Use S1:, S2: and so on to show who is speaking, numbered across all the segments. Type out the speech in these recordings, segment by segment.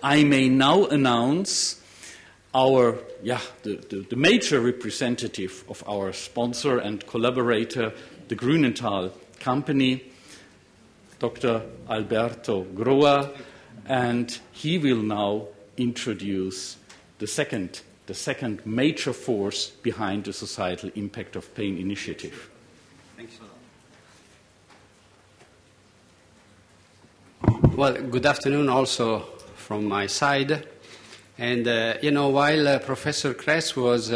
S1: I may now announce the major representative of our sponsor and collaborator, the Grünenthal company, Dr. Alberto Grua, and he will now introduce the second major force behind the Societal Impact of Pain initiative.
S2: Thanks a lot. Well, good afternoon also from my side. And, while Professor Kress was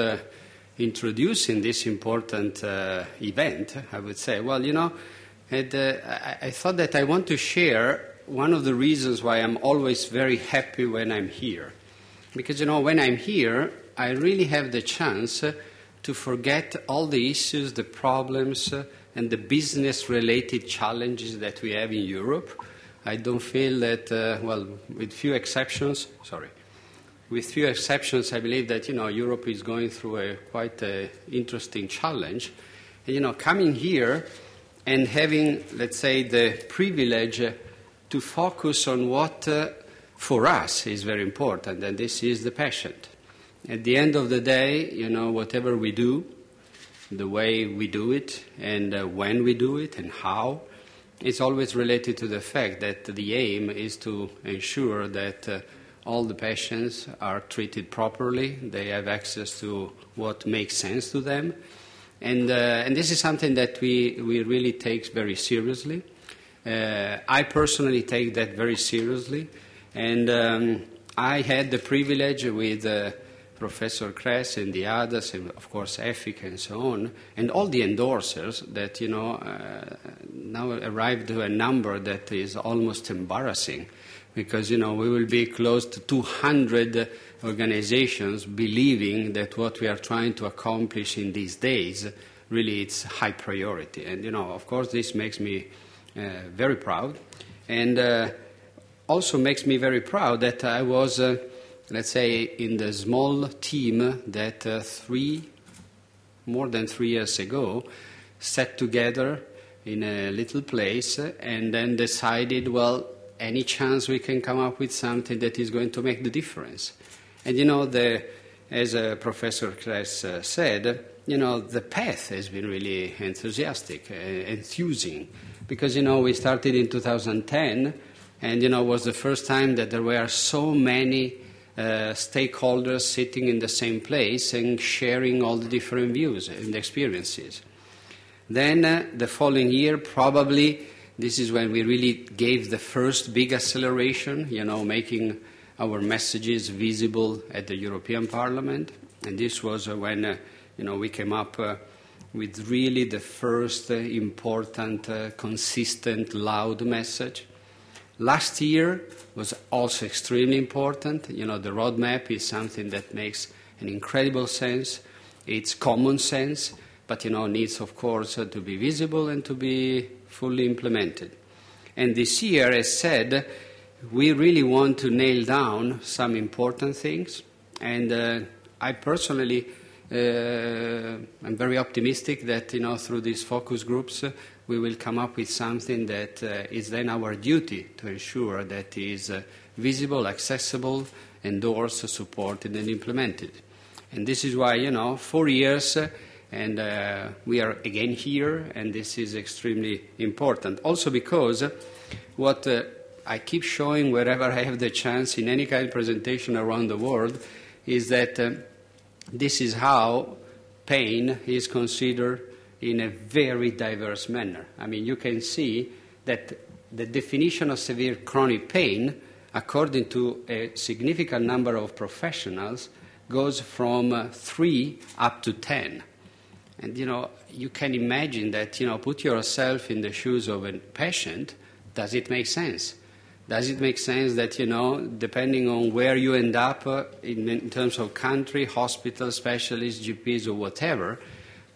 S2: introducing this important event, I would say, I thought that I want to share one of the reasons why I'm always very happy when I'm here. Because, when I'm here, I really have the chance to forget all the issues, the problems, and the business-related challenges that we have in Europe. I don't feel that, with few exceptions, I believe that, Europe is going through quite an interesting challenge. And, coming here and having, let's say, the privilege to focus on what, for us, is very important, and this is the patient. At the end of the day, whatever we do, the way we do it, and when we do it, and how, it's always related to the fact that the aim is to ensure that all the patients are treated properly, they have access to what makes sense to them, and this is something that we really take very seriously. I personally take that very seriously, and I had the privilege with Professor Kress and the others, and of course EFIC and so on, and all the endorsers that, now arrived to a number that is almost embarrassing, because, we will be close to 200 organizations believing that what we are trying to accomplish in these days, really it's high priority. And, of course this makes me very proud, and also makes me very proud that I was, let's say, in the small team that more than 3 years ago sat together in a little place and then decided, any chance we can come up with something that is going to make the difference. And, as Professor Kress said, the path has been really enthusiastic, enthusing, because, we started in 2010, and, it was the first time that there were so many stakeholders sitting in the same place and sharing all the different views and experiences. Then the following year, probably, this is when we really gave the first big acceleration, making our messages visible at the European Parliament. And this was when, we came up with really the first important, consistent, loud message. Last year was also extremely important. The roadmap is something that makes an incredible sense. It's common sense, but, needs, of course, to be visible and to be fully implemented. And this year, as said, we really want to nail down some important things. And I personally am very optimistic that, through these focus groups, we will come up with something that is then our duty to ensure that is visible, accessible, endorsed, supported, and implemented. And this is why, 4 years, and we are again here, and this is extremely important. Also because what I keep showing wherever I have the chance in any kind of presentation around the world is that this is how pain is considered in a very diverse manner. I mean, you can see that the definition of severe chronic pain, according to a significant number of professionals, goes from 3 up to 10. And, you can imagine that, put yourself in the shoes of a patient. Does it make sense? Does it make sense that, depending on where you end up in terms of country, hospital, specialists, GPs, or whatever,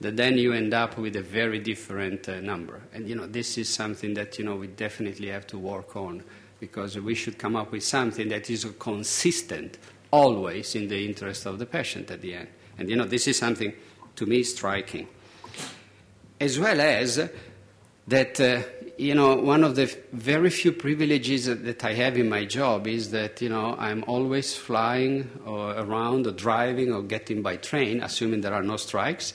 S2: that then you end up with a very different number. And, this is something that, we definitely have to work on, because we should come up with something that is consistent, always in the interest of the patient at the end. And, this is something, to me, striking. As well as that one of the very few privileges that I have in my job is that, I'm always flying or around or driving or getting by train, assuming there are no strikes.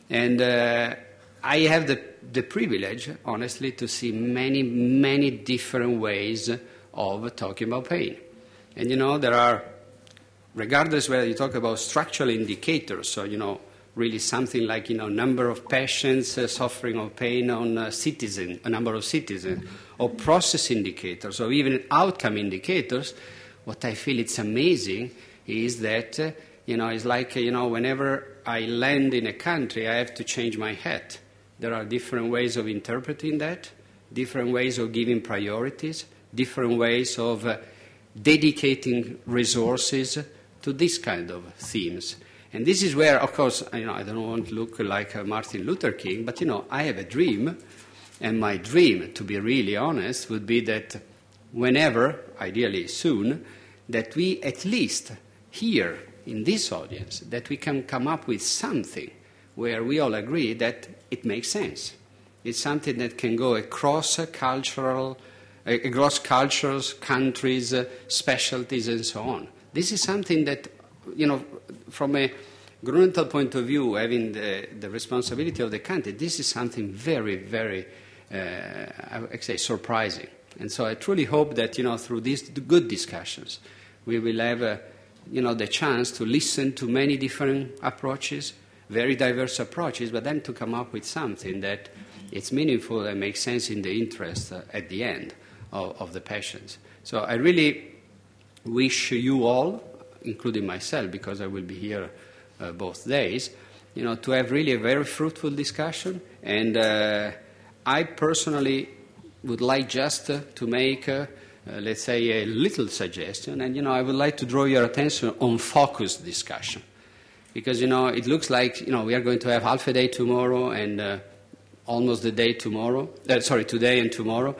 S2: And I have the privilege, honestly, to see many, many different ways of talking about pain. And, there are, regardless whether you talk about structural indicators, so, really something like, number of patients suffering of pain on a number of citizens, or process indicators, or even outcome indicators, what I feel it's amazing is that, it's like, whenever I land in a country, I have to change my hat. There are different ways of interpreting that, different ways of giving priorities, different ways of dedicating resources to this kind of themes. And this is where, of course, I don't want to look like Martin Luther King, but, I have a dream, and my dream, to be really honest, would be that whenever, ideally soon, that we at least here in this audience, that we can come up with something where we all agree that it makes sense. It's something that can go across cultures, countries, specialties, and so on. This is something that, from a Grünenthal point of view, having the responsibility of the country, this is something very, very, I would say, surprising. And so I truly hope that, through these good discussions, we will have, the chance to listen to many different approaches, very diverse approaches, but then to come up with something that it's meaningful and makes sense in the interest at the end of the patients. So I really wish you all, including myself, because I will be here both days, to have really a very fruitful discussion. And I personally would like just to make, let's say, a little suggestion. And, I would like to draw your attention on focused discussion. Because, it looks like, we are going to have half a day tomorrow and almost the day tomorrow. Today and tomorrow.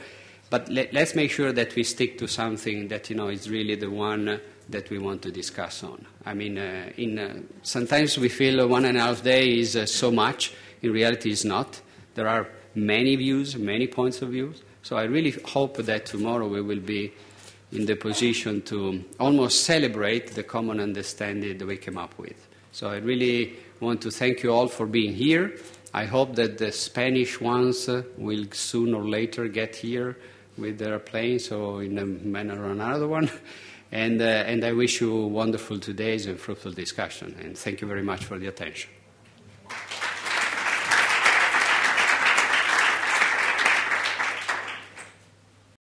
S2: But let's make sure that we stick to something that, is really the one that we want to discuss on. I mean, sometimes we feel 1.5 days is so much. In reality, it's not. There are many views, many points of view. So I really hope that tomorrow we will be in the position to almost celebrate the common understanding that we came up with. So I really want to thank you all for being here. I hope that the Spanish ones will sooner or later get here with their planes or in a manner or another one. And I wish you wonderful 2 days and fruitful discussion. And thank you very much for the attention.